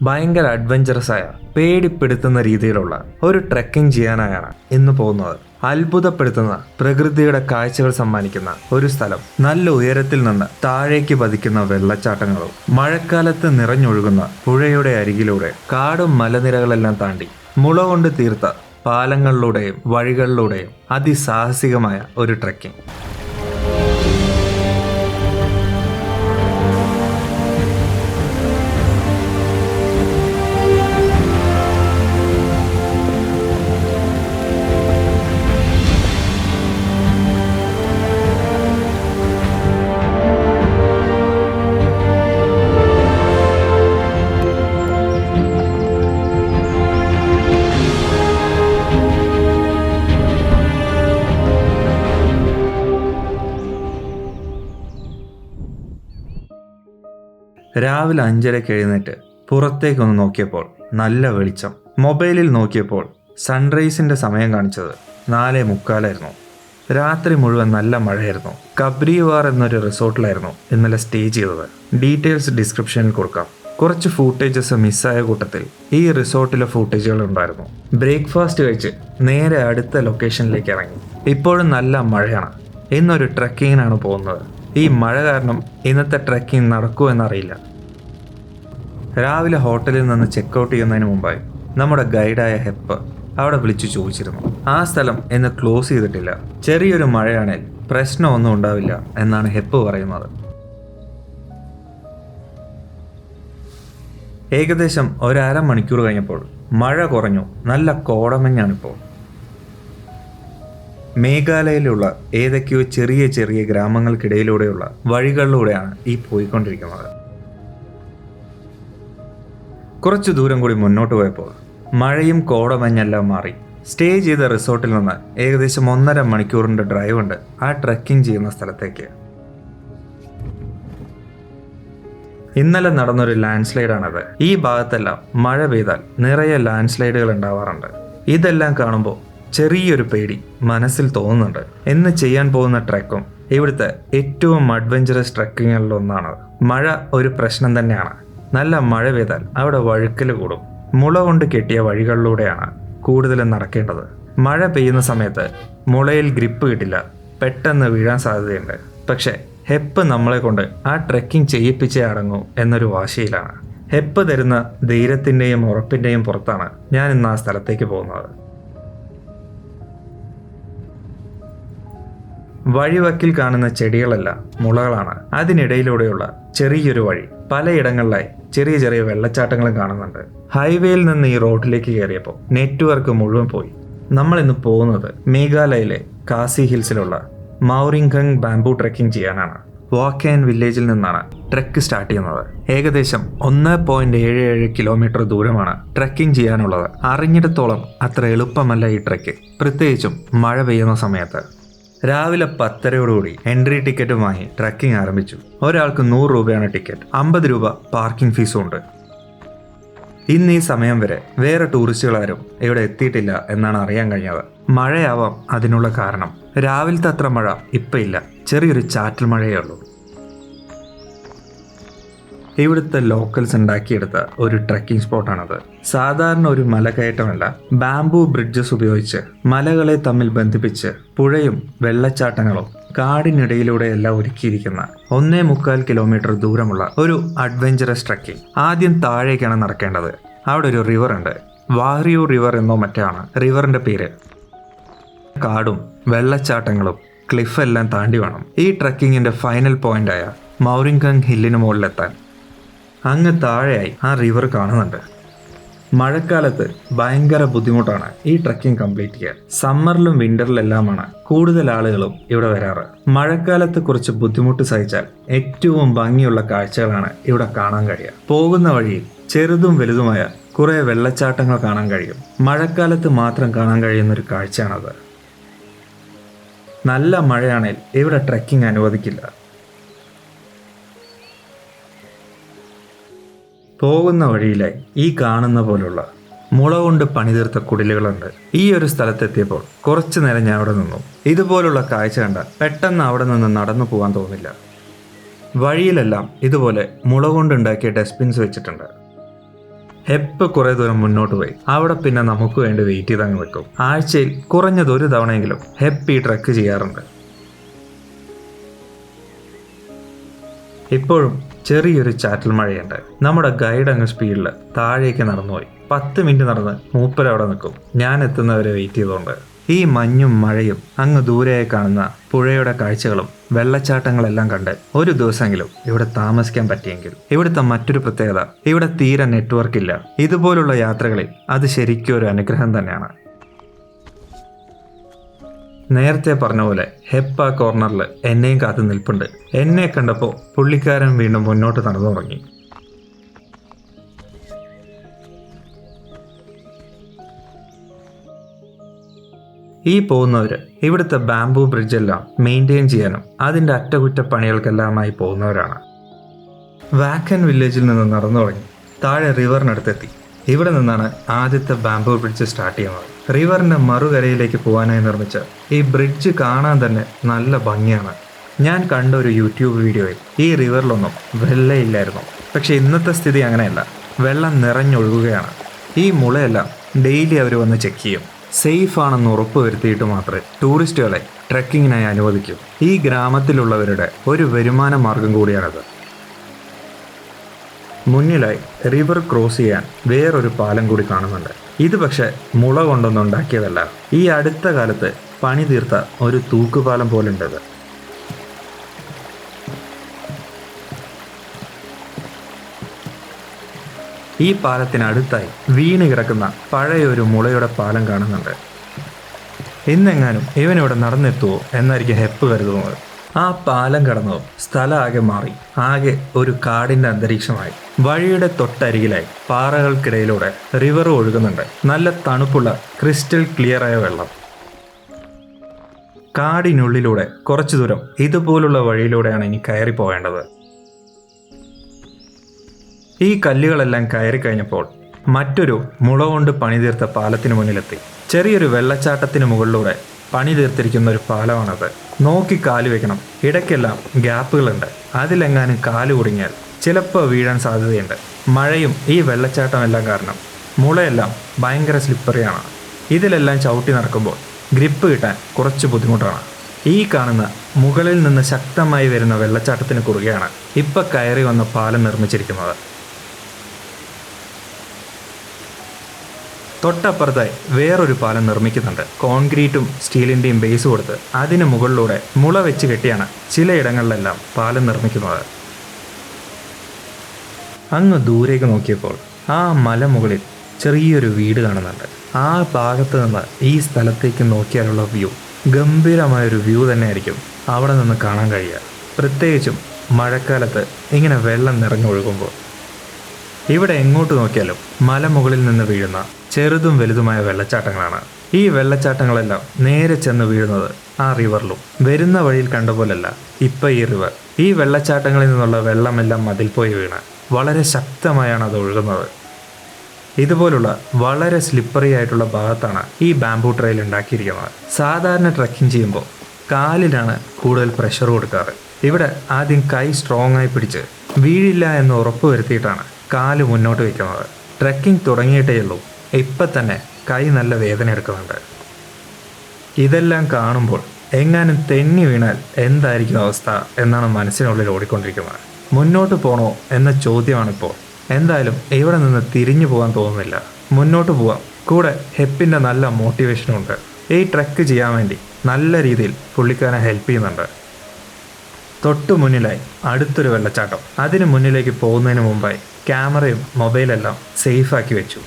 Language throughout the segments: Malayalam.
ഭയങ്കര അഡ്വഞ്ചറസ് ആയ പേടിപ്പെടുത്തുന്ന രീതിയിലുള്ള ഒരു ട്രെക്കിംഗ് ചെയ്യാനായാണ് ഇന്ന് പോകുന്നത്. അത്ഭുതപ്പെടുത്തുന്ന പ്രകൃതിയുടെ കാഴ്ചകൾ സമ്മാനിക്കുന്ന ഒരു സ്ഥലം. നല്ല ഉയരത്തിൽ നിന്ന് താഴേക്ക് പതിക്കുന്ന വെള്ളച്ചാട്ടങ്ങളും മഴക്കാലത്ത് നിറഞ്ഞൊഴുകുന്ന പുഴയുടെ അരികിലൂടെ കാടും മലനിരകളെല്ലാം താണ്ടി മുള കൊണ്ട് തീർത്ത പാലങ്ങളിലൂടെയും വഴികളിലൂടെയും അതിസാഹസികമായ ഒരു ട്രെക്കിംഗ്. രാവിലെ 5:30 എഴുന്നേറ്റ് പുറത്തേക്കൊന്ന് നോക്കിയപ്പോൾ നല്ല വെളിച്ചം. മൊബൈലിൽ നോക്കിയപ്പോൾ സൺറൈസിൻ്റെ സമയം കാണിച്ചത് 4:45. രാത്രി മുഴുവൻ നല്ല മഴയായിരുന്നു. കബ്രിവാർ എന്നൊരു റിസോർട്ടിലായിരുന്നു ഇന്നലെ സ്റ്റേ ചെയ്തത്. ഡീറ്റെയിൽസ് ഡിസ്ക്രിപ്ഷനിൽ കൊടുക്കാം. കുറച്ച് ഫൂട്ടേജസ് മിസ്സായ കൂട്ടത്തിൽ ഈ റിസോർട്ടിലെ ഫൂട്ടേജുകൾ ഉണ്ടായിരുന്നു. ബ്രേക്ക്ഫാസ്റ്റ് കഴിച്ച് നേരെ അടുത്ത ലൊക്കേഷനിലേക്ക് ഇറങ്ങി. ഇപ്പോഴും നല്ല മഴയാണ്. ഇന്നൊരു ട്രെക്കിങ്ങിനാണ് പോകുന്നത്. ഈ മഴ കാരണം ഇന്നത്തെ ട്രെക്കിംഗ് നടക്കുമോ എന്നറിയില്ല. രാവിലെ ഹോട്ടലിൽ നിന്ന് ചെക്കൗട്ട് ചെയ്യുന്നതിന് മുമ്പായി നമ്മുടെ ഗൈഡായ ഹെപ്പ് അവിടെ വിളിച്ചു ചോദിച്ചിരുന്നു. ആ സ്ഥലം ഇന്ന് ക്ലോസ് ചെയ്തിട്ടില്ല, ചെറിയൊരു മഴയാണെങ്കിൽ പ്രശ്നമൊന്നും ഉണ്ടാവില്ല എന്നാണ് ഹെപ്പ് പറയുന്നത്. ഏകദേശം 1.5 മണിക്കൂർ കഴിഞ്ഞപ്പോൾ മഴ കുറഞ്ഞു. നല്ല കോടമഞ്ഞാണിപ്പോൾ. മേഘാലയയിലുള്ള ഏതൊക്കെയോ ചെറിയ ചെറിയ ഗ്രാമങ്ങൾക്കിടയിലൂടെയുള്ള വഴികളിലൂടെയാണ് ഈ പോയിക്കൊണ്ടിരിക്കുന്നത്. കുറച്ചു ദൂരം കൂടി മുന്നോട്ട് പോയപ്പോൾ മഴയും കോടമഞ്ഞെല്ലാം മാറി. സ്റ്റേ ചെയ്ത റിസോർട്ടിൽ നിന്ന് ഏകദേശം 1.5 മണിക്കൂറിൻ്റെ ഡ്രൈവ് ഉണ്ട് ആ ട്രെക്കിംഗ് ചെയ്യുന്ന സ്ഥലത്തേക്ക്. ഇന്നലെ നടന്നൊരു ലാൻഡ് സ്ലൈഡാണത്. ഈ ഭാഗത്തെല്ലാം മഴ പെയ്താൽ നിറയെ ലാൻഡ് സ്ലൈഡുകൾ ഉണ്ടാവാറുണ്ട്. ഇതെല്ലാം കാണുമ്പോൾ ചെറിയൊരു പേടി മനസ്സിൽ തോന്നുന്നുണ്ട്. എന്ന് ചെയ്യാൻ പോകുന്ന ട്രെക്കും ഇവിടുത്തെ ഏറ്റവും അഡ്വഞ്ചറസ് ട്രെക്കിങ്ങുകളിലൊന്നാണ്. മഴ ഒരു പ്രശ്നം തന്നെയാണ്. നല്ല മഴ പെയ്താൽ അവിടെ വഴുക്കൽ കൂടും. മുള കൊണ്ട് കെട്ടിയ വഴികളിലൂടെയാണ് കൂടുതലും നടക്കേണ്ടത്. മഴ പെയ്യുന്ന സമയത്ത് മുളയിൽ ഗ്രിപ്പ് കിട്ടില്ല, പെട്ടെന്ന് വീഴാൻ സാധ്യതയുണ്ട്. പക്ഷേ ഹെപ്പ് നമ്മളെ കൊണ്ട് ആ ട്രെക്കിംഗ് ചെയ്യിപ്പിച്ചേ അടങ്ങൂ എന്നൊരു വാശിയിലാണ്. ഹെപ്പ് തരുന്ന ധൈര്യത്തിൻ്റെയും ഉറപ്പിൻ്റെയും പുറത്താണ് ഞാൻ ഇന്ന് ആ സ്ഥലത്തേക്ക് പോകുന്നത്. വഴിവക്കിൽ കാണുന്ന ചെടികളല്ല മുളകളാണ്. അതിനിടയിലൂടെയുള്ള ചെറിയൊരു വഴി. പലയിടങ്ങളിലായി ചെറിയ ചെറിയ വെള്ളച്ചാട്ടങ്ങളും കാണുന്നുണ്ട്. ഹൈവേയിൽ നിന്ന് ഈ റോഡിലേക്ക് കയറിയപ്പോൾ നെറ്റ്വർക്ക് മുഴുവൻ പോയി. നമ്മൾ ഇന്ന് പോകുന്നത് മേഘാലയയിലെ കാസി ഹിൽസിലുള്ള മൗറിംഗ്ഖങ് ബാംബു ട്രെക്കിംഗ് ചെയ്യാനാണ്. വാക്കേൻ വില്ലേജിൽ നിന്നാണ് ട്രെക്ക് സ്റ്റാർട്ട് ചെയ്യുന്നത്. ഏകദേശം 1.77 കിലോമീറ്റർ ദൂരമാണ് ട്രെക്കിംഗ് ചെയ്യാനുള്ളത്. അറിഞ്ഞിടത്തോളം അത്ര എളുപ്പമല്ല ഈ ട്രെക്ക്, പ്രത്യേകിച്ചും മഴ പെയ്യുന്ന സമയത്ത്. രാവിലെ 10:30 എൻട്രി ടിക്കറ്റുമായി ട്രെക്കിംഗ് ആരംഭിച്ചു. ഒരാൾക്ക് 100 രൂപയാണ് ടിക്കറ്റ്. 50 രൂപ പാർക്കിംഗ് ഫീസും ഉണ്ട്. ഇന്ന് ഈ സമയം വരെ വേറെ ടൂറിസ്റ്റുകളാരും ഇവിടെ എത്തിയിട്ടില്ല എന്നാണ് അറിയാൻ കഴിഞ്ഞത്. മഴയാവാം അതിനുള്ള കാരണം. രാവിലത്തെ അത്ര മഴ ഇപ്പം ഇല്ല, ചെറിയൊരു ചാറ്റൽ മഴയേ ഉള്ളൂ. ഇവിടുത്തെ ലോക്കൽസ് ഉണ്ടാക്കിയെടുത്ത ഒരു ട്രെക്കിംഗ് സ്പോട്ടാണത്. സാധാരണ ഒരു മലകയറ്റമല്ല, ബാംബു ബ്രിഡ്ജസ് ഉപയോഗിച്ച് മലകളെ തമ്മിൽ ബന്ധിപ്പിച്ച് പുഴയും വെള്ളച്ചാട്ടങ്ങളും കാടിനിടയിലൂടെ എല്ലാം ഒരുക്കിയിരിക്കുന്ന 1.25 കിലോമീറ്റർ ദൂരമുള്ള ഒരു അഡ്വഞ്ചറസ് ട്രെക്കിംഗ്. ആദ്യം താഴേക്കാണ് നടക്കേണ്ടത്. അവിടെ ഒരു റിവർ ഉണ്ട്, വാറിയു റിവർ എന്നോ മറ്റാണ് റിവറിന്റെ പേര്. കാടും വെള്ളച്ചാട്ടങ്ങളും ക്ലിഫ് എല്ലാം താണ്ടി വേണം ഈ ട്രെക്കിങ്ങിന്റെ ഫൈനൽ പോയിന്റായ മൗറിംഗ്ഖങ് ഹില്ലിന് മുകളിലെത്താൻ. അങ്ങ് താഴെയായി ആ റിവർ കാണുന്നുണ്ട്. മഴക്കാലത്ത് ഭയങ്കര ബുദ്ധിമുട്ടാണ് ഈ ട്രെക്കിംഗ് കംപ്ലീറ്റ് ചെയ്യാൻ. സമ്മറിലും വിന്ററിലെല്ലാമാണ് കൂടുതൽ ആളുകളും ഇവിടെ വരാറ്. മഴക്കാലത്ത് കുറച്ച് ബുദ്ധിമുട്ട് സഹിച്ചാൽ ഏറ്റവും ഭംഗിയുള്ള കാഴ്ചകളാണ് ഇവിടെ കാണാൻ കഴിയുക. പോകുന്ന വഴിയിൽ ചെറുതും വലുതുമായ കുറെ വെള്ളച്ചാട്ടങ്ങൾ കാണാൻ കഴിയും. മഴക്കാലത്ത് മാത്രം കാണാൻ കഴിയുന്ന ഒരു കാഴ്ചയാണത്. നല്ല മഴയാണെങ്കിൽ ഇവിടെ ട്രെക്കിംഗ് അനുവദിക്കില്ല. പോകുന്ന വഴിയിലായി ഈ കാണുന്ന പോലുള്ള മുള കൊണ്ട് പണിതീർത്ത കുടിലുകളുണ്ട്. ഈ ഒരു സ്ഥലത്തെത്തിയപ്പോൾ കുറച്ചു നേരം ഞാൻ അവിടെ നിന്നു. ഇതുപോലുള്ള കാഴ്ച കണ്ടാൽ പെട്ടെന്ന് അവിടെ നിന്ന് നടന്നു പോകാൻ തോന്നില്ല. വഴിയിലെല്ലാം ഇതുപോലെ മുള കൊണ്ടുണ്ടാക്കിയ ഡസ്റ്റ്ബിൻസ് വെച്ചിട്ടുണ്ട്. ഹെപ്പ് കുറെ ദൂരം മുന്നോട്ട് പോയി അവിടെ പിന്നെ നമുക്ക് വേണ്ടി വെയിറ്റ് ചെയ്തങ്ങ് നിൽക്കും. ആഴ്ചയിൽ കുറഞ്ഞത് ഒരു തവണയെങ്കിലും ഹെപ്പ് ഈ ട്രക്ക് ചെയ്യാറുണ്ട്. ഇപ്പോഴും ചെറിയൊരു ചാറ്റൽ മഴയുണ്ട്. നമ്മുടെ ഗൈഡ് അങ്ങ് സ്പീഡിൽ താഴേക്ക് നടന്നുപോയി. 10 മിനിറ്റ് നടന്ന് മൂപ്പരവിടെ നിൽക്കും, ഞാൻ എത്തുന്നവരെ വെയിറ്റ് ചെയ്തുകൊണ്ട്. ഈ മഞ്ഞും മഴയും അങ്ങ് ദൂരെയായി കാണുന്ന പുഴയുടെ കാഴ്ചകളും വെള്ളച്ചാട്ടങ്ങളെല്ലാം കണ്ട് ഒരു ദിവസമെങ്കിലും ഇവിടെ താമസിക്കാൻ പറ്റിയെങ്കിൽ. ഇവിടുത്തെ മറ്റൊരു പ്രത്യേകത, ഇവിടെ തീരെ നെറ്റ്വർക്ക് ഇല്ല. ഇതുപോലുള്ള യാത്രകളിൽ അത് ശരിക്കും ഒരു അനുഗ്രഹം തന്നെയാണ്. നേരത്തെ പറഞ്ഞ പോലെ ഹെപ്പ് ആ കോർണറിൽ എന്നെയും കാത്തു നിൽപ്പുണ്ട്. എന്നെ കണ്ടപ്പോൾ പുള്ളിക്കാരൻ വീണ്ടും മുന്നോട്ട് നടന്നു തുടങ്ങി. ഈ പോകുന്നവർ ഇവിടുത്തെ ബാംബു ബ്രിഡ്ജെല്ലാം മെയിൻറ്റെയിൻ ചെയ്യാനും അതിൻ്റെ അറ്റകുറ്റപ്പണികൾക്കെല്ലാമായി പോകുന്നവരാണ്. വാക്കൻ വില്ലേജിൽ നിന്ന് നടന്നു തുടങ്ങി താഴെ റിവറിനടുത്തെത്തി. ഇവിടെ നിന്നാണ് ആദ്യത്തെ ബാംബു ബ്രിഡ്ജ് സ്റ്റാർട്ട് ചെയ്യുന്നത്. റിവറിൻ്റെ മറുകരയിലേക്ക് പോകാനായി നിർമ്മിച്ച ഈ ബ്രിഡ്ജ് കാണാൻ തന്നെ നല്ല ഭംഗിയാണ്. ഞാൻ കണ്ട ഒരു യൂട്യൂബ് വീഡിയോയിൽ ഈ റിവറിലൊന്നും വെള്ളമില്ലായിരുന്നു. പക്ഷെ ഇന്നത്തെ സ്ഥിതി അങ്ങനെയല്ല, വെള്ളം നിറഞ്ഞൊഴുകുകയാണ്. ഈ മുളയെല്ലാം ഡെയിലി അവർ വന്ന് ചെക്ക് ചെയ്യും. സേഫ് ആണെന്ന് ഉറപ്പ് വരുത്തിയിട്ട് മാത്രമേ ടൂറിസ്റ്റുകളെ ട്രെക്കിങ്ങിനായി അനുവദിക്കൂ. ഈ ഗ്രാമത്തിലുള്ളവരുടെ ഒരു വരുമാന മാർഗം കൂടിയാണിത്. മുന്നിലായി റിവർ ക്രോസ് ചെയ്യാൻ വേറൊരു പാലം കൂടി കാണുന്നുണ്ട്. ഇത് പക്ഷെ മുള കൊണ്ടൊന്നും ഉണ്ടാക്കിയതല്ല. ഈ അടുത്ത കാലത്ത് പണി തീർത്ത ഒരു തൂക്കുപാലം പോലുണ്ടത്. ഈ പാലത്തിനടുത്തായി വീണ് കിടക്കുന്ന പഴയൊരു മുളയുടെ പാലം കാണുന്നുണ്ട്. ഇന്നെങ്ങാനും ഇവനിവിടെ നടന്നെത്തുവോ എന്നായിരിക്കും ഹെപ്പ് കരുതുന്നത്. ആ പാലം കടന്നതും സ്ഥലം ആകെ മാറി. ആകെ ഒരു കാടിൻ്റെ അന്തരീക്ഷമായി. വഴിയുടെ തൊട്ടരികിലായി പാറകൾക്കിടയിലൂടെ റിവർ ഒഴുകുന്നുണ്ട്. നല്ല തണുപ്പുള്ള ക്രിസ്റ്റൽ ക്ലിയറായ വെള്ളം. കാടിനുള്ളിലൂടെ കുറച്ചു ദൂരം ഇതുപോലുള്ള വഴിയിലൂടെയാണ് ഇനി കയറി പോവേണ്ടത്. ഈ കല്ലുകളെല്ലാം കയറി കഴിഞ്ഞപ്പോൾ മറ്റൊരു മുള കൊണ്ട് പണിതീർത്ത പാലത്തിന് മുന്നിലെത്തി. ചെറിയൊരു വെള്ളച്ചാട്ടത്തിന് മുകളിലൂടെ പണി തീർത്തിരിക്കുന്ന ഒരു പാലമാണത്. നോക്കി കാല് വെക്കണം. ഇടയ്ക്കെല്ലാം ഗ്യാപ്പുകളുണ്ട്. അതിലെങ്ങാനും കാല് കുടുങ്ങിയാൽ ചിലപ്പോൾ വീഴാൻ സാധ്യതയുണ്ട്. മഴയും ഈ വെള്ളച്ചാട്ടമെല്ലാം കാരണം മുളയെല്ലാം ഭയങ്കര സ്ലിപ്പറിയാണ്. ഇതിലെല്ലാം ചവിട്ടി നടക്കുമ്പോൾ ഗ്രിപ്പ് കിട്ടാൻ കുറച്ച് ബുദ്ധിമുട്ടാണ്. ഈ കാണുന്ന മുകളിൽ നിന്ന് ശക്തമായി വരുന്ന വെള്ളച്ചാട്ടത്തിന് കുറുകെയാണ് ഇപ്പം കയറി വന്ന പാലം നിർമ്മിച്ചിരിക്കുന്നത്. തൊട്ടപ്പുറത്തായി വേറൊരു പാലം നിർമ്മിക്കുന്നുണ്ട്. കോൺക്രീറ്റും സ്റ്റീലിൻ്റെയും ബേസ് കൊടുത്ത് അതിന് മുകളിലൂടെ മുള വെച്ച് കെട്ടിയാണ് ചിലയിടങ്ങളിലെല്ലാം പാലം നിർമ്മിക്കുന്നത്. അങ്ങ് ദൂരേക്ക് നോക്കിയപ്പോൾ ആ മലമുകളിൽ ചെറിയൊരു വീട് കാണുന്നുണ്ട്. ആ ഭാഗത്ത് നിന്ന് ഈ സ്ഥലത്തേക്ക് നോക്കിയാലുള്ള വ്യൂ ഗംഭീരമായൊരു വ്യൂ തന്നെയായിരിക്കും അവിടെ നിന്ന് കാണാൻ കഴിയുക. പ്രത്യേകിച്ചും മഴക്കാലത്ത് ഇങ്ങനെ വെള്ളം നിറഞ്ഞൊഴുകുമ്പോൾ. ഇവിടെ എങ്ങോട്ട് നോക്കിയാലും മലമുകളിൽ നിന്ന് വീഴുന്ന ചെറുതും വലുതുമായ വെള്ളച്ചാട്ടങ്ങളാണ്. ഈ വെള്ളച്ചാട്ടങ്ങളെല്ലാം നേരെ ചെന്ന് വീഴുന്നത് ആ റിവറിലും. വരുന്ന വഴിയിൽ കണ്ട പോലല്ല ഇപ്പം ഈ റിവർ. ഈ വെള്ളച്ചാട്ടങ്ങളിൽ നിന്നുള്ള വെള്ളമെല്ലാം മതിൽ പോയി വീണ് വളരെ ശക്തമായാണ് അത് ഒഴുകുന്നത്. ഇതുപോലുള്ള വളരെ സ്ലിപ്പറി ആയിട്ടുള്ള ഭാഗത്താണ് ഈ ബാംബു ട്രെയിൽ ഉണ്ടാക്കിയിരിക്കുന്നത്. സാധാരണ ട്രക്കിംഗ് ചെയ്യുമ്പോൾ കാലിലാണ് കൂടുതൽ പ്രഷർ കൊടുക്കാറ്. ഇവിടെ ആദ്യം കൈ സ്ട്രോങ് ആയി പിടിച്ച് വീഴില്ല എന്ന് ഉറപ്പ് വരുത്തിയിട്ടാണ് കാല് മുന്നോട്ട് വയ്ക്കുന്നത്. ട്രക്കിംഗ് തുടങ്ങിയിട്ടേ ഉള്ളൂ, ഇപ്പം തന്നെ കൈ നല്ല വേദന എടുക്കുന്നുണ്ട്. ഇതെല്ലാം കാണുമ്പോൾ എങ്ങാനും തെന്നി വീണാൽ എന്തായിരിക്കും അവസ്ഥ എന്നാണ് മനസ്സിനുള്ളിൽ ഓടിക്കൊണ്ടിരിക്കുന്നത്. മുന്നോട്ട് പോകണോ എന്ന ചോദ്യമാണിപ്പോൾ. എന്തായാലും ഇവിടെ നിന്ന് തിരിഞ്ഞു പോകാൻ തോന്നുന്നില്ല. മുന്നോട്ട് പോവാം. കൂടെ ഹെപ്പിൻ്റെ നല്ല മോട്ടിവേഷനുണ്ട്. ഈ ട്രക്ക് ചെയ്യാൻ വേണ്ടി നല്ല രീതിയിൽ പുള്ളിക്കാരനെ ഹെൽപ്പ് ചെയ്യുന്നുണ്ട്. തൊട്ടു മുന്നിലായി അടുത്തൊരു വെള്ളച്ചാട്ടം. അതിന് മുന്നിലേക്ക് പോകുന്നതിന് മുമ്പായി ക്യാമറയും മൊബൈലെല്ലാം സേഫാക്കി വെച്ചു.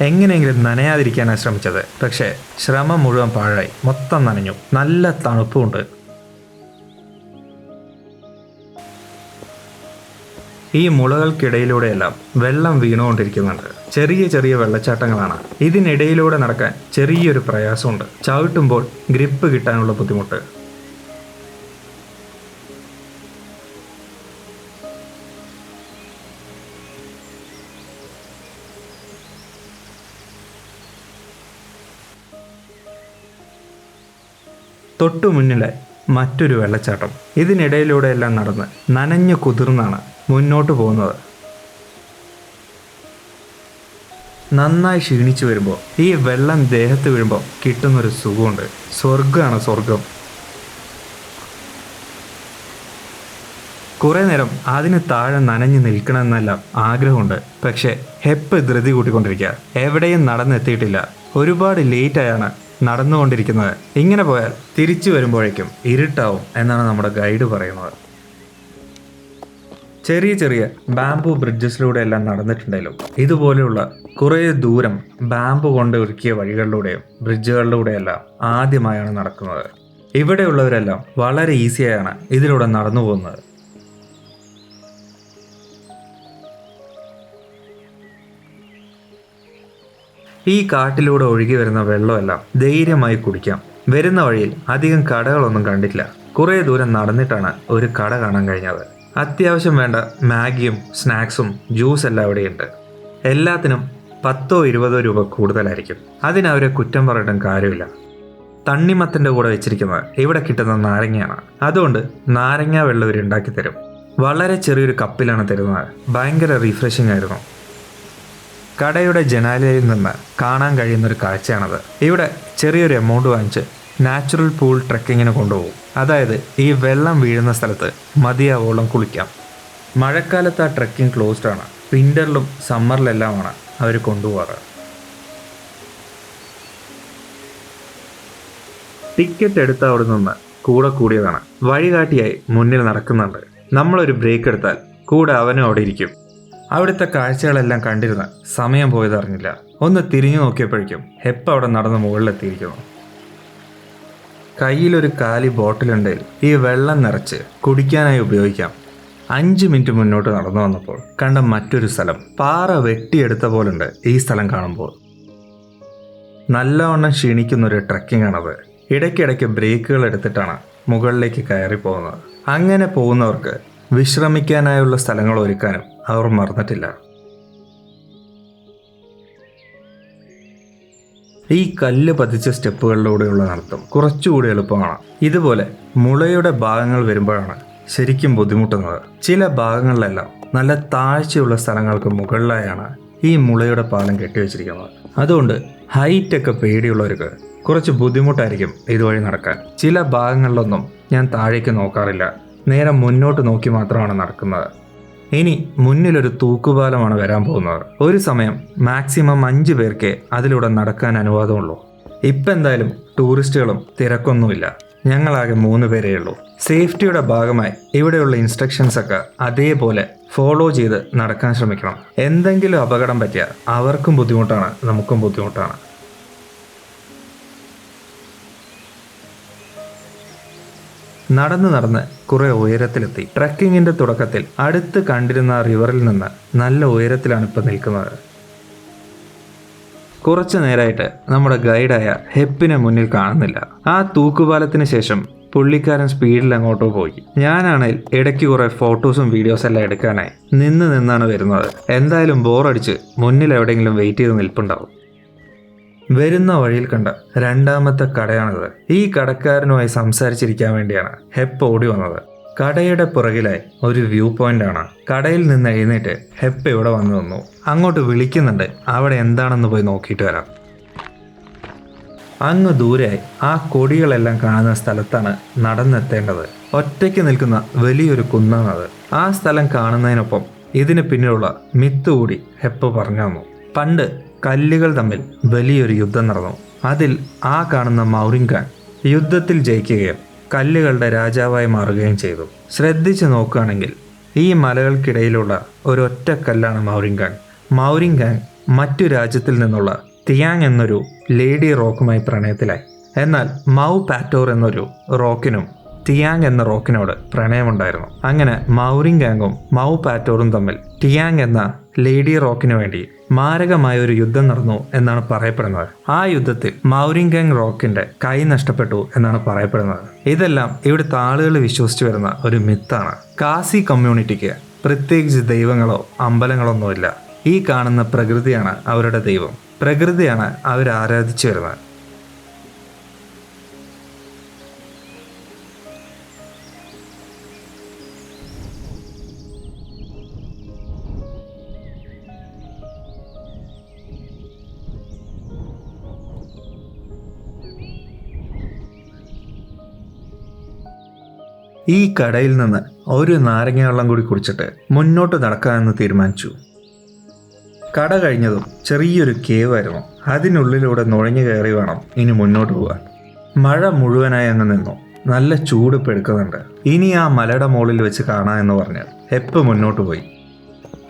എങ്ങനെയെങ്കിലും നനയാതിരിക്കാനാണ് ശ്രമിച്ചത്. പക്ഷേ ശ്രമം മുഴുവൻ പാഴായി. മൊത്തം നനഞ്ഞു. നല്ല തണുപ്പുമുണ്ട്. ഈ മുളകൾക്കിടയിലൂടെയെല്ലാം വെള്ളം വീണുകൊണ്ടിരിക്കുന്നുണ്ട്. ചെറിയ ചെറിയ വെള്ളച്ചാട്ടങ്ങളാണ്. ഇതിനിടയിലൂടെ നടക്കാൻ ചെറിയൊരു പ്രയാസമുണ്ട്. ചവിട്ടുമ്പോൾ ഗ്രിപ്പ് കിട്ടാനുള്ള ബുദ്ധിമുട്ട്. തൊട്ടു മുന്നിലായി മറ്റൊരു വെള്ളച്ചാട്ടം. ഇതിനിടയിലൂടെയെല്ലാം നടന്ന് നനഞ്ഞു കുതിർന്നാണ് മുന്നോട്ട് പോകുന്നത്. നന്നായി ക്ഷീണിച്ചു വരുമ്പോൾ ഈ വെള്ളം ദേഹത്ത് വീഴുമ്പോൾ കിട്ടുന്നൊരു സുഖമുണ്ട്. സ്വർഗ്ഗമാണ് സ്വർഗം. കുറേ നേരം അതിന് താഴെ നനഞ്ഞു നിൽക്കണമെന്നെല്ലാം ആഗ്രഹമുണ്ട്. പക്ഷേ ഹെപ്പ് ധൃതി കൂട്ടിക്കൊണ്ടിരിക്കുക. എവിടെയും നടന്നെത്തിയിട്ടില്ല. ഒരുപാട് ലേറ്റായാണ് നടന്നുകൊണ്ടിരിക്കുന്നത്. ഇങ്ങനെ പോയാൽ തിരിച്ചു വരുമ്പോഴേക്കും ഇരുട്ടാവും എന്നാണ് നമ്മുടെ ഗൈഡ് പറയുന്നത്. ചെറിയ ചെറിയ ബാംബു ബ്രിഡ്ജസിലൂടെ എല്ലാം നടന്നിട്ടുണ്ടെങ്കിലും ഇതുപോലെയുള്ള കുറേ ദൂരം ബാംബു കൊണ്ട് ഒരുക്കിയ വഴികളിലൂടെയും ബ്രിഡ്ജുകളിലൂടെയെല്ലാം ആദ്യമായാണ് നടക്കുന്നത്. ഇവിടെയുള്ളവരെല്ലാം വളരെ ഈസിയായാണ് ഇതിലൂടെ നടന്നു പോകുന്നത്. ഈ കാട്ടിലൂടെ ഒഴുകി വരുന്ന വെള്ളമെല്ലാം ധൈര്യമായി കുടിക്കാം. വരുന്ന വഴിയിൽ അധികം കടകളൊന്നും കണ്ടില്ല. കുറേ ദൂരം നടന്നിട്ടാണ് ഒരു കട കാണാൻ കഴിഞ്ഞത്. അത്യാവശ്യം വേണ്ട മാഗിയും സ്നാക്സും ജ്യൂസ് എല്ലാം അവിടെയുണ്ട്. എല്ലാത്തിനും 10-20 രൂപ കൂടുതലായിരിക്കും. അതിനവരെ കുറ്റം പറഞ്ഞിട്ടും കാര്യമില്ല. തണ്ണിമത്തൻ്റെ കൂടെ വെച്ചിരിക്കുന്നത് ഇവിടെ കിട്ടുന്ന നാരങ്ങയാണ്. അതുകൊണ്ട് നാരങ്ങ വെള്ളം ഇവർ ഉണ്ടാക്കി തരും. വളരെ ചെറിയൊരു കപ്പിലാണ് തരുന്നത്. ഭയങ്കര റീഫ്രഷിംഗ് ആയിരുന്നു. കടയുടെ ജനാലയിൽ നിന്ന് കാണാൻ കഴിയുന്നൊരു കാഴ്ചയാണത്. ഇവിടെ ചെറിയൊരു എമൗണ്ട് വാങ്ങിച്ച് നാച്ചുറൽ പൂൾ ട്രെക്കിങ്ങിന് കൊണ്ടുപോകും. അതായത് ഈ വെള്ളം വീഴുന്ന സ്ഥലത്ത് മതിയാവോളം കുളിക്കാം. മഴക്കാലത്ത് ആ ട്രെക്കിംഗ് ക്ലോസ്ഡ് ആണ്. വിൻ്ററിലും സമ്മറിലെല്ലാമാണ് അവർ കൊണ്ടുപോകാറ്. ടിക്കറ്റ് എടുത്ത അവിടെ നിന്ന് കൂടെ കൂടിയതാണ്. വഴികാട്ടിയായി മുന്നിൽ നടക്കുന്നുണ്ട്. നമ്മളൊരു ബ്രേക്ക് എടുത്താൽ കൂടെ അവനും അവിടെ ഇരിക്കും. അവിടുത്തെ കാഴ്ചകളെല്ലാം കണ്ടിരുന്ന് സമയം പോയതറിഞ്ഞില്ല. ഒന്ന് തിരിഞ്ഞു നോക്കിയപ്പോഴേക്കും ഹെപ്പ് അവിടെ നടന്ന് മുകളിലെത്തിയിരിക്കുന്നു. കയ്യിലൊരു കാലി ബോട്ടിലുണ്ടെങ്കിൽ ഈ വെള്ളം നിറച്ച് കുടിക്കാനായി ഉപയോഗിക്കാം. 5 മിനിറ്റ് മുന്നോട്ട് നടന്നു വന്നപ്പോൾ കണ്ട മറ്റൊരു സ്ഥലം. പാറ വെട്ടിയെടുത്ത പോലുണ്ട് ഈ സ്ഥലം കാണുമ്പോൾ. നല്ലവണ്ണം ക്ഷീണിക്കുന്നൊരു ട്രക്കിംഗ് ആണത്. ഇടയ്ക്കിടയ്ക്ക് ബ്രേക്കുകൾ എടുത്തിട്ടാണ് മുകളിലേക്ക് കയറി പോകുന്നത്. അങ്ങനെ പോകുന്നവർക്ക് വിശ്രമിക്കാനായുള്ള സ്ഥലങ്ങൾ ഒരുക്കാനും അവർ മറന്നിട്ടില്ല. ഈ കല്ല് പതിച്ച സ്റ്റെപ്പുകളിലൂടെയുള്ള നടത്തം കുറച്ചുകൂടി എളുപ്പമാണ്. ഇതുപോലെ മുളയുടെ ഭാഗങ്ങൾ വരുമ്പോഴാണ് ശരിക്കും ബുദ്ധിമുട്ടുന്നത്. ചില ഭാഗങ്ങളിലെല്ലാം നല്ല താഴ്ചയുള്ള സ്ഥലങ്ങൾക്ക് മുകളിലായാണ് ഈ മുളയുടെ പാലം കെട്ടിവെച്ചിരിക്കുന്നത്. അതുകൊണ്ട് ഹൈറ്റൊക്കെ പേടിയുള്ളവർക്ക് കുറച്ച് ബുദ്ധിമുട്ടായിരിക്കും ഇതുവഴി നടക്കാൻ. ചില ഭാഗങ്ങളിലൊന്നും ഞാൻ താഴേക്ക് നോക്കാറില്ല. നേരെ മുന്നോട്ട് നോക്കി മാത്രമാണ് നടക്കുന്നത്. ഇനി മുന്നിലൊരു തൂക്കുപാലമാണ് വരാൻ പോകുന്നത്. ഒരു സമയം മാക്സിമം 5 പേർക്കേ അതിലൂടെ നടക്കാൻ അനുവാദമുള്ളൂ. ഇപ്പം എന്തായാലും ടൂറിസ്റ്റുകളും തിരക്കൊന്നുമില്ല. ഞങ്ങളാകെ 3 പേരേ ഉള്ളൂ. സേഫ്റ്റിയുടെ ഭാഗമായി ഇവിടെയുള്ള ഇൻസ്ട്രക്ഷൻസ് ഒക്കെ അതേപോലെ ഫോളോ ചെയ്ത് നടക്കാൻ ശ്രമിക്കണം. എന്തെങ്കിലും അപകടം പറ്റിയാൽ അവർക്കും ബുദ്ധിമുട്ടാണ്, നമുക്കും ബുദ്ധിമുട്ടാണ്. നടന്ന് നടന്ന് കുറെ ഉയരത്തിലെത്തി. ട്രക്കിങ്ങിന്റെ തുടക്കത്തിൽ അടുത്ത് കണ്ടിരുന്ന റിവറിൽ നിന്ന് നല്ല ഉയരത്തിലാണ് ഇപ്പം നിൽക്കുന്നത്. കുറച്ചു നേരമായിട്ട് നമ്മുടെ ഗൈഡായ ഹെപ്പിനെ മുന്നിൽ കാണുന്നില്ല. ആ തൂക്കുപാലത്തിന് ശേഷം പുള്ളിക്കാരൻ സ്പീഡിൽ അങ്ങോട്ടോ പോയി. ഞാനാണെങ്കിൽ ഇടയ്ക്ക് കുറെ ഫോട്ടോസും വീഡിയോസും എല്ലാം എടുക്കാനായി നിന്നാണ് വരുന്നത്. എന്തായാലും ബോറടിച്ച് മുന്നിൽ എവിടെയെങ്കിലും വെയിറ്റ് ചെയ്ത് നിൽപ്പുണ്ടാവും. വരുന്ന വഴിയിൽ കണ്ട 2ാമത്തെ കടയാണിത്. ഈ കടക്കാരനുമായി സംസാരിച്ചിരിക്കാൻ വേണ്ടിയാണ് ഹെപ്പ് ഓടി വന്നത്. കടയുടെ പുറകിലായി ഒരു വ്യൂ പോയിന്റ് ആണ്. കടയിൽ നിന്ന് എഴുന്നേറ്റ് ഹെപ്പ് ഇവിടെ വന്നു നിന്നു. അങ്ങോട്ട് വിളിക്കുന്നുണ്ട്. അവിടെ എന്താണെന്ന് പോയി നോക്കിയിട്ട് വരാം. അങ്ങ് ദൂരെയായി ആ കൊടികളെല്ലാം കാണുന്ന സ്ഥലത്താണ് നടന്നെത്തേണ്ടത്. ഒറ്റയ്ക്ക് നിൽക്കുന്ന വലിയൊരു കുന്നാണത്. ആ സ്ഥലം കാണുന്നതിനൊപ്പം ഇതിന് പിന്നിലുള്ള മിത്ത് കൂടി ഹെപ്പ് പറഞ്ഞു തന്നു. പണ്ട് കല്ലുകൾ തമ്മിൽ വലിയൊരു യുദ്ധം നടന്നു. അതിൽ ആ കാണുന്ന മൗറിൻഖാൻ യുദ്ധത്തിൽ ജയിക്കുകയും കല്ലുകളുടെ രാജാവായി മാറുകയും ചെയ്തു. ശ്രദ്ധിച്ചു നോക്കുകയാണെങ്കിൽ ഈ മലകൾക്കിടയിലുള്ള ഒരൊറ്റ കല്ലാണ് മൗറിൻഖാൻ. മൗറിൻഖാൻ മറ്റു രാജ്യത്തിൽ നിന്നുള്ള തിയാങ് എന്നൊരു ലേഡി റോക്കുമായി പ്രണയത്തിലായി. എന്നാൽ മൗ പാറ്റോർ എന്നൊരു റോക്കിനും തിയാങ് എന്ന റോക്കിനോട് പ്രണയമുണ്ടായിരുന്നു. അങ്ങനെ മൗറിൻഖാങ്ങും മൗ പാറ്റോറും തമ്മിൽ ടിയാങ് എന്ന ലേഡി റോക്കിന് വേണ്ടി മാരകമായ ഒരു യുദ്ധം നടന്നു എന്നാണ് പറയപ്പെടുന്നത്. ആ യുദ്ധത്തിൽ മൗറിൻഖാങ് റോക്കിന്റെ കൈ നഷ്ടപ്പെട്ടു എന്നാണ് പറയപ്പെടുന്നത്. ഇതെല്ലാം ഇവിടുത്തെ ആളുകൾ വിശ്വസിച്ചു വരുന്ന ഒരു മിത്താണ്. കാസി കമ്മ്യൂണിറ്റിക്ക് പ്രത്യേകിച്ച് ദൈവങ്ങളോ അമ്പലങ്ങളൊന്നുമില്ല. ഈ കാണുന്ന പ്രകൃതിയാണ് അവരുടെ ദൈവം. പ്രകൃതിയാണ് അവർ ആരാധിച്ചു വരുന്നത്. ഈ കടയിൽ നിന്ന് ഒരു നാരങ്ങ വെള്ളം കൂടി കുടിച്ചിട്ട് മുന്നോട്ട് നടക്കാമെന്ന് തീരുമാനിച്ചു. കട കഴിഞ്ഞതും ചെറിയൊരു കേവായിരുന്നു. അതിനുള്ളിലൂടെ നുഴഞ്ഞു കയറി വേണം ഇനി മുന്നോട്ട് പോകാൻ. മഴ മുഴുവനായി അങ്ങ് നിന്നു. നല്ല ചൂട് പെടുക്കുന്നുണ്ട്. ഇനി ആ മലയുടെ മുകളിൽ വെച്ച് കാണാമെന്ന് പറഞ്ഞ് ഹെപ്പ് മുന്നോട്ട് പോയി.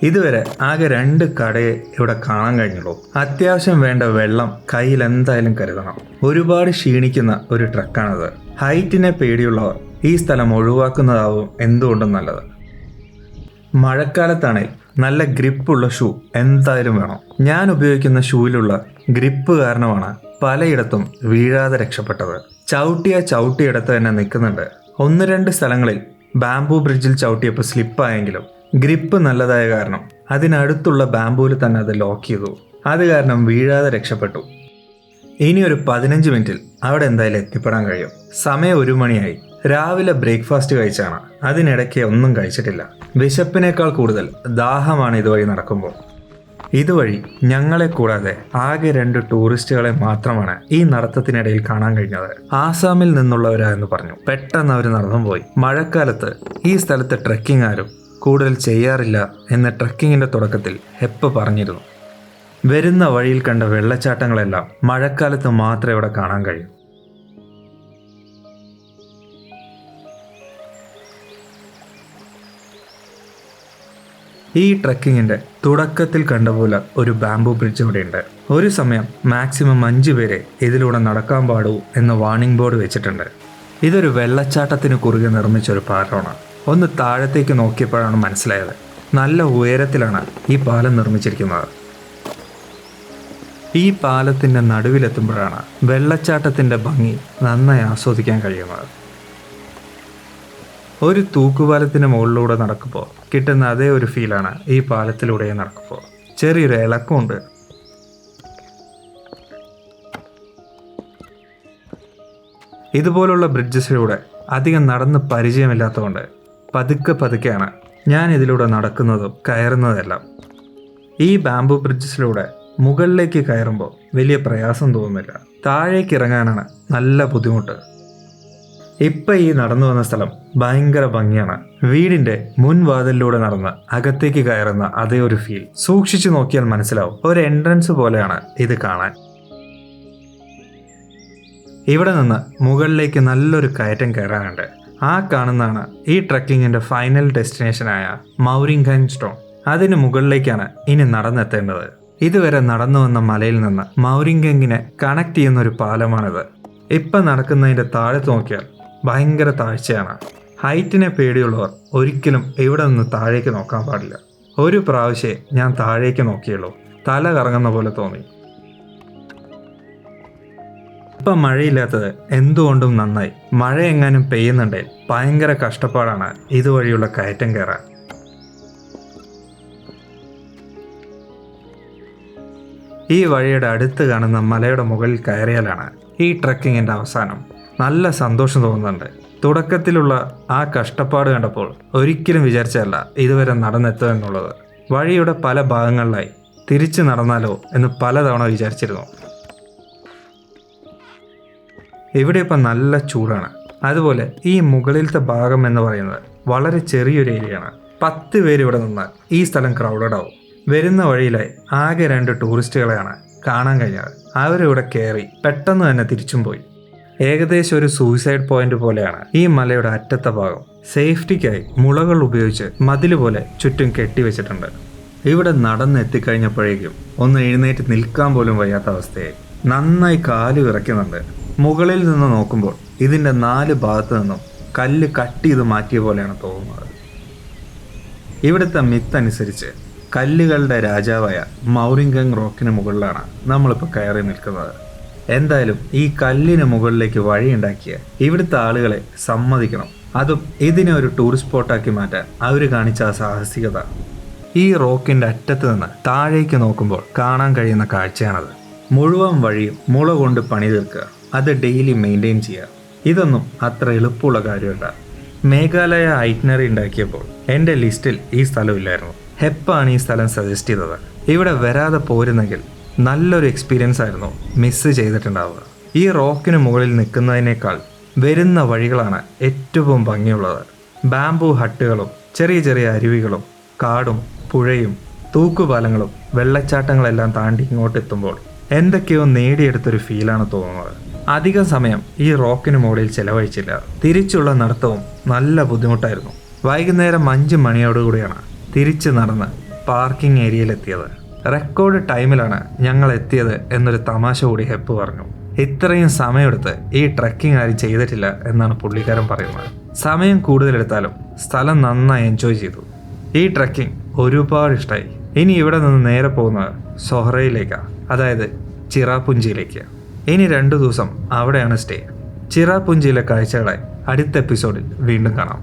ഇതുവരെ ആകെ 2 കടയെ ഇവിടെ കാണാൻ കഴിഞ്ഞുള്ളൂ. അത്യാവശ്യം വേണ്ട വെള്ളം കയ്യിൽ എന്തായാലും കരുതണം. ഒരുപാട് ക്ഷീണിക്കുന്ന ഒരു ട്രക്കാണത്. ഹൈറ്റിനെ പേടിയുള്ളവർ ഈ സ്ഥലം ഒഴിവാക്കുന്നതാവും എന്തുകൊണ്ടും നല്ലത്. മഴക്കാലത്താണെങ്കിൽ നല്ല ഗ്രിപ്പുള്ള ഷൂ എന്തായാലും വേണം. ഞാൻ ഉപയോഗിക്കുന്ന ഷൂവിലുള്ള ഗ്രിപ്പ് കാരണമാണ് പലയിടത്തും വീഴാതെ രക്ഷപ്പെട്ടത്. ചവിട്ടിയിടത്ത് തന്നെ നിൽക്കുന്നുണ്ട്. 1-2 സ്ഥലങ്ങളിൽ ബാംബു ബ്രിഡ്ജിൽ ചവിട്ടിയപ്പോൾ സ്ലിപ്പായെങ്കിലും ഗ്രിപ്പ് നല്ലതായ കാരണം അതിനടുത്തുള്ള ബാംബുവിൽ തന്നെ അത് ലോക്ക് ചെയ്തു. അത് കാരണം വീഴാതെ രക്ഷപ്പെട്ടു. ഇനി ഒരു 15 മിനിറ്റിൽ അവിടെ എന്തായാലും എത്തിപ്പെടാൻ കഴിയും. സമയം 1 മണിയായി. രാവിലെ ബ്രേക്ക്ഫാസ്റ്റ് കഴിച്ചാണ്. അതിനിടയ്ക്ക് ഒന്നും കഴിച്ചിട്ടില്ല. വിശപ്പിനേക്കാൾ കൂടുതൽ ദാഹമാണ് ഇതുവഴി നടക്കുമ്പോൾ. ഇതുവഴി ഞങ്ങളെ കൂടാതെ ആകെ 2 ടൂറിസ്റ്റുകളെ മാത്രമാണ് ഈ നടത്തത്തിനിടയിൽ കാണാൻ കഴിഞ്ഞത്. ആസാമിൽ നിന്നുള്ളവരാന്ന് പറഞ്ഞു. പെട്ടെന്ന് അവർ നടന്നുപോയി. മഴക്കാലത്ത് ഈ സ്ഥലത്ത് ട്രെക്കിംഗ് ആരും കൂടുതൽ ചെയ്യാറില്ല എന്ന് ട്രെക്കിങ്ങിന്റെ തുടക്കത്തിൽ ഹെപ്പ് പറഞ്ഞിരുന്നു. വരുന്ന വഴിയിൽ കണ്ട വെള്ളച്ചാട്ടങ്ങളെല്ലാം മഴക്കാലത്ത് മാത്രമേ ഇവിടെ കാണാൻ കഴിയൂ. ഈ ട്രെക്കിങ്ങിന്റെ തുടക്കത്തിൽ കണ്ട പോലെ ഒരു ബാംബു ബ്രിഡ്ജ് ഇവിടെയുണ്ട്. ഒരു സമയം മാക്സിമം 5 പേരെ ഇതിലൂടെ നടക്കാൻ പാടൂ എന്ന് വാർണിംഗ് ബോർഡ് വെച്ചിട്ടുണ്ട്. ഇതൊരു വെള്ളച്ചാട്ടത്തിന് കുറുകെ നിർമ്മിച്ച ഒരു പാലമാണ്. ഒന്ന് താഴത്തേക്ക് നോക്കിയപ്പോഴാണ് മനസ്സിലായത്, നല്ല ഉയരത്തിലാണ് ഈ പാലം നിർമ്മിച്ചിരിക്കുന്നത്. ഈ പാലത്തിൻ്റെ നടുവിലെത്തുമ്പോഴാണ് വെള്ളച്ചാട്ടത്തിൻ്റെ ഭംഗി നന്നായി ആസ്വദിക്കാൻ കഴിയുന്നത്. ഒരു തൂക്കുപാലത്തിന് മുകളിലൂടെ നടക്കുമ്പോൾ കിട്ടുന്ന അതേ ഒരു ഫീലാണ് ഈ പാലത്തിലൂടെ നടക്കുമ്പോൾ. ചെറിയൊരു ഇളക്കമുണ്ട്. ഇതുപോലുള്ള ബ്രിഡ്ജസിലൂടെ അധികം നടന്ന് പരിചയമില്ലാത്തതുകൊണ്ട് പതുക്കെയാണ് ഞാൻ ഇതിലൂടെ നടക്കുന്നതും കയറുന്നതെല്ലാം. ഈ ബാംബു ബ്രിഡ്ജസിലൂടെ മുകളിലേക്ക് കയറുമ്പോൾ വലിയ പ്രയാസം തോന്നുന്നില്ല. താഴേക്ക് ഇറങ്ങാനാണ് നല്ല ബുദ്ധിമുട്ട്. ഇപ്പം ഈ നടന്നു വന്ന സ്ഥലം ഭയങ്കര ഭംഗിയാണ്. വീടിൻ്റെ മുൻവാതിലിലൂടെ നടന്ന് അകത്തേക്ക് കയറുന്ന അതേ ഒരു ഫീൽ സൂക്ഷിച്ചു നോക്കിയാൽ മനസ്സിലാവും. ഒരു എൻട്രൻസ് പോലെയാണ് ഇത് കാണാൻ. ഇവിടെ നിന്ന് മുകളിലേക്ക് നല്ലൊരു കയറ്റം കയറാനുണ്ട്. ആ കാണുന്നതാണ് ഈ ട്രക്കിങ്ങിൻ്റെ ഫൈനൽ ഡെസ്റ്റിനേഷനായ മൗരിംഗൻ സ്റ്റോൺ. അതിന് മുകളിലേക്കാണ് ഇനി നടന്നെത്തേണ്ടത്. ഇതുവരെ നടന്നു വന്ന മലയിൽ നിന്ന് മൗരിംഗങ്ങിനെ കണക്ട് ചെയ്യുന്ന ഒരു പാലമാണിത്. ഇപ്പം നടക്കുന്നതിൻ്റെ താഴത്ത് നോക്കിയാൽ ഭയങ്കര താഴ്ചയാണ്. ഹൈറ്റിനെ പേടിയുള്ളവർ ഒരിക്കലും ഇവിടെ നിന്ന് താഴേക്ക് നോക്കാൻ പാടില്ല. ഒരു പ്രാവശ്യമേ ഞാൻ താഴേക്ക് നോക്കിയുള്ളൂ. തല കറങ്ങുന്ന പോലെ തോന്നി. ഇപ്പം മഴയില്ലാത്തത് എന്തുകൊണ്ടും നന്നായി. മഴ എങ്ങാനും പെയ്യുന്നുണ്ടെങ്കിൽ ഭയങ്കര കഷ്ടപ്പാടാണ് ഇതുവഴിയുള്ള കയറ്റം കയറാൻ. ഈ വഴിയുടെ അടുത്ത് കാണുന്ന മലയുടെ മുകളിൽ കയറിയാലാണ് ഈ ട്രക്കിങ്ങിൻ്റെ അവസാനം. നല്ല സന്തോഷം തോന്നുന്നുണ്ട്. തുടക്കത്തിലുള്ള ആ കഷ്ടപ്പാട് കണ്ടപ്പോൾ ഒരിക്കലും വിചാരിച്ചല്ല ഇതുവരെ നടന്നെത്തുക. വഴിയുടെ പല ഭാഗങ്ങളിലായി തിരിച്ചു നടന്നാലോ എന്ന് പലതവണ വിചാരിച്ചിരുന്നു. ഇവിടെ ഇപ്പം നല്ല ചൂടാണ്. അതുപോലെ ഈ മുകളിലത്തെ ഭാഗം എന്ന് പറയുന്നത് വളരെ ചെറിയൊരു ഏരിയയാണ്. 10 പേര് ഇവിടെ നിന്നാൽ ഈ സ്ഥലം ക്രൗഡഡ് ആവും. വരുന്ന വഴിയിലായി ആകെ 2 ടൂറിസ്റ്റുകളെയാണ് കാണാൻ കഴിഞ്ഞത്. അവരിവിടെ കയറി പെട്ടെന്ന് തന്നെ തിരിച്ചും പോയി. ഏകദേശം ഒരു സൂയിസൈഡ് പോയിന്റ് പോലെയാണ് ഈ മലയുടെ അറ്റത്തെ ഭാഗം. സേഫ്റ്റിക്കായി മുളകൾ ഉപയോഗിച്ച് മതില് പോലെ ചുറ്റും കെട്ടിവെച്ചിട്ടുണ്ട്. ഇവിടെ നടന്നെത്തിക്കഴിഞ്ഞപ്പോഴേക്കും ഒന്ന് എഴുന്നേറ്റ് നിൽക്കാൻ പോലും വയ്യാത്ത അവസ്ഥയായി. നന്നായി കാല് വിറയ്ക്കുന്നുണ്ട്. മുകളിൽ നിന്ന് നോക്കുമ്പോൾ ഇതിൻ്റെ 4 ഭാഗത്തു നിന്നും കല്ല് കട്ട് ചെയ്ത് മാറ്റിയ പോലെയാണ് തോന്നുന്നത്. ഇവിടുത്തെ മിത്ത് അനുസരിച്ച് കല്ലുകളുടെ രാജാവായ മൗരിംഗങ് റോക്കിന് മുകളിലാണ് നമ്മളിപ്പോൾ കയറി നിൽക്കുന്നത്. എന്തായാലും ഈ കല്ലിന് മുകളിലേക്ക് വഴിയുണ്ടാക്കിയ ഇവിടുത്തെ ആളുകളെ സമ്മതിക്കണം. അതും ഇതിനെ ഒരു ടൂറിസ്റ്റ് സ്പോട്ടാക്കി മാറ്റാൻ അവർ കാണിച്ച ആ സാഹസികത. ഈ റോക്കിൻ്റെ അറ്റത്ത് നിന്ന് താഴേക്ക് നോക്കുമ്പോൾ കാണാൻ കഴിയുന്ന കാഴ്ചയാണത്. മുഴുവൻ വഴിയും മുള കൊണ്ട് പണി തീർക്കുക, അത് ഡെയിലി മെയിൻറ്റെയിൻ ചെയ്യുക. ഇതൊന്നും അത്ര എളുപ്പമുള്ള കാര്യമല്ല. മേഘാലയ ഐറ്റിനറി ഉണ്ടാക്കിയപ്പോൾ എൻ്റെ ലിസ്റ്റിൽ ഈ സ്ഥലമില്ലായിരുന്നു. ഹെപ്പാണ് ഈ സ്ഥലം സജസ്റ്റ് ചെയ്തത്. ഇവിടെ വരാതെ പോരുന്നെങ്കിൽ നല്ലൊരു എക്സ്പീരിയൻസ് ആയിരുന്നു മിസ് ചെയ്തിട്ടുണ്ടാവുക. ഈ റോക്കിന് മുകളിൽ നിൽക്കുന്നതിനേക്കാൾ വരുന്ന വഴികളാണ് ഏറ്റവും ഭംഗിയുള്ളത്. ബാംബു ഹട്ടുകളും ചെറിയ ചെറിയ അരുവികളും കാടും പുഴയും തൂക്കുപാലങ്ങളും വെള്ളച്ചാട്ടങ്ങളെല്ലാം താണ്ടി ഇങ്ങോട്ട് എത്തുമ്പോൾ എന്തൊക്കെയോ നേടിയെടുത്തൊരു ഫീലാണ് തോന്നുന്നത്. അധികം സമയം ഈ റോക്കിന് മുകളിൽ ചെലവഴിച്ചില്ല. തിരിച്ചുള്ള നടത്തവും നല്ല ബുദ്ധിമുട്ടായിരുന്നു. വൈകുന്നേരം 5 മണിയോടുകൂടിയാണ് തിരിച്ച് നടന്ന് പാർക്കിംഗ് ഏരിയയിലെത്തിയത്. റെക്കോർഡ് ടൈമിലാണ് ഞങ്ങൾ എത്തിയത് എന്നൊരു തമാശ കൂടി ഹെപ്പ് പറഞ്ഞു. ഇത്രയും സമയമെടുത്ത് ഈ ട്രെക്കിംഗ് ആരും ചെയ്തിട്ടില്ല എന്നാണ് പുള്ളിക്കാരൻ പറയുന്നത്. സമയം കൂടുതലെടുത്താലും സ്ഥലം നന്നായി എൻജോയ് ചെയ്തു. ഈ ട്രെക്കിംഗ് ഒരുപാട് ഇഷ്ടമായി. ഇനി ഇവിടെ നിന്ന് നേരെ പോകുന്നത് സൊഹ്റയിലേക്കാണ്, അതായത് ചിറാപുഞ്ചിയിലേക്ക്. ഇനി 2 ദിവസം അവിടെയാണ് സ്റ്റേ. ചിറാപുഞ്ചിയിലെ കാഴ്ചകളെ അടുത്ത എപ്പിസോഡിൽ വീണ്ടും കാണാം.